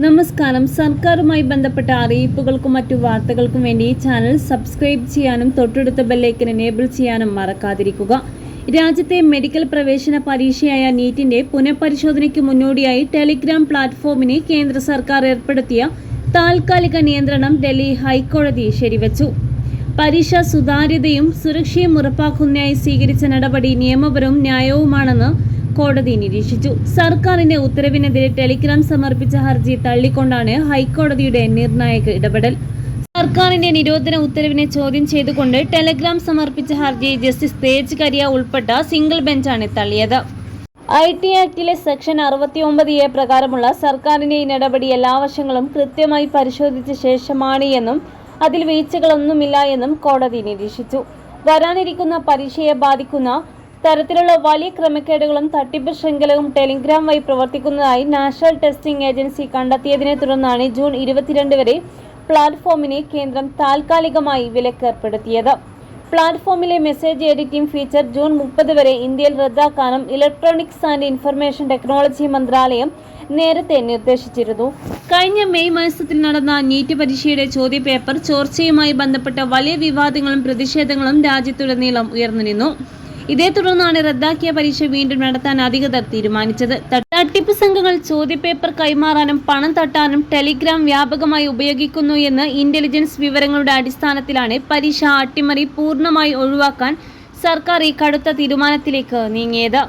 നമസ്കാരം. സർക്കാരുമായി ബന്ധപ്പെട്ട അറിയിപ്പുകൾക്കും മറ്റു വാർത്തകൾക്കും വേണ്ടി ഈ ചാനൽ സബ്സ്ക്രൈബ് ചെയ്യാനും തൊട്ടടുത്ത ബെല്ലൈക്കൻ എനേബിൾ ചെയ്യാനും മറക്കാതിരിക്കുക. രാജ്യത്തെ മെഡിക്കൽ പ്രവേശന പരീക്ഷയായ നീറ്റിന്റെ പുനഃപരിശോധനയ്ക്ക് മുന്നോടിയായി ടെലിഗ്രാം പ്ലാറ്റ്ഫോമിന് കേന്ദ്ര സർക്കാർ ഏർപ്പെടുത്തിയ താൽക്കാലിക നിയന്ത്രണം ഡൽഹി ഹൈക്കോടതി ശരിവച്ചു. പരീക്ഷ സുതാര്യതയും സുരക്ഷയും ഉറപ്പാക്കുന്നതിനായി സ്വീകരിച്ച നടപടി നിയമപരവും ന്യായവുമാണെന്ന് കോടതി നിരീക്ഷിച്ചു. സർക്കാരിന്റെ ഉത്തരവിനെതിരെ ടെലിഗ്രാം സമർപ്പിച്ച ഹർജി തള്ളിക്കൊണ്ടാണ് ഹൈക്കോടതിയുടെ നിർണായക ഇടപെടൽ. സർക്കാരിന്റെ നിരോധന ഉത്തരവിനെ ചോദ്യം ചെയ്തുകൊണ്ട് ടെലിഗ്രാം സമർപ്പിച്ച ഹർജി ജസ്റ്റിസ് തേജ് കരിയ ഉൾപ്പെട്ട സിംഗിൾ ബെഞ്ചാണ് തള്ളിയത്. IT ആക്ടിലെ സെക്ഷൻ 69A പ്രകാരമുള്ള സർക്കാരിന്റെ ഈ നടപടി എല്ലാ വശങ്ങളും കൃത്യമായി പരിശോധിച്ച ശേഷമാണ് എന്നും അതിൽ വീഴ്ചകളൊന്നുമില്ല എന്നും കോടതി നിരീക്ഷിച്ചു. വരാനിരിക്കുന്ന പരീക്ഷയെ ബാധിക്കുന്ന തരത്തിലുള്ള വലിയ ക്രമക്കേടുകളും തട്ടിപ്പ് ശൃംഖലയും ടെലിഗ്രാം വഴി പ്രവർത്തിക്കുന്നതായി നാഷണൽ ടെസ്റ്റിംഗ് ഏജൻസി കണ്ടെത്തിയതിനെ തുടർന്നാണ് ജൂൺ 22 വരെ പ്ലാറ്റ്ഫോമിന് കേന്ദ്രം താൽക്കാലികമായി വിലക്കേർപ്പെടുത്തിയത്. പ്ലാറ്റ്ഫോമിലെ മെസ്സേജ് എഡിറ്റിംഗ് ഫീച്ചർ ജൂൺ 30 വരെ ഇന്ത്യയിൽ റദ്ദാക്കാനും ഇലക്ട്രോണിക്സ് ആൻഡ് ഇൻഫർമേഷൻ ടെക്നോളജി മന്ത്രാലയം നേരത്തെ നിർദ്ദേശിച്ചിരുന്നു. കഴിഞ്ഞ മെയ് മാസത്തിൽ നടന്ന നീറ്റ് പരീക്ഷയുടെ ചോദ്യപേപ്പർ ചോർച്ചയുമായി ബന്ധപ്പെട്ട വലിയ വിവാദങ്ങളും പ്രതിഷേധങ്ങളും രാജ്യത്തുടനീളം ഉയർന്നുനിന്നു. ഇതേ തുടർന്നാണ് റദ്ദാക്കിയ പരീക്ഷ വീണ്ടും നടത്താൻ അധികൃതർ തീരുമാനിച്ചത്. തട്ടിപ്പ് സംഘങ്ങൾ ചോദ്യപേപ്പർ കൈമാറാനും പണം തട്ടാനും ടെലിഗ്രാം വ്യാപകമായി ഉപയോഗിക്കുന്നു എന്ന് ഇന്റലിജൻസ് വിവരങ്ങളുടെ അടിസ്ഥാനത്തിലാണ് പരീക്ഷ അട്ടിമറി പൂർണ്ണമായി ഒഴിവാക്കാൻ സർക്കാർ ഈ കടുത്ത തീരുമാനത്തിലേക്ക് നീങ്ങിയത്.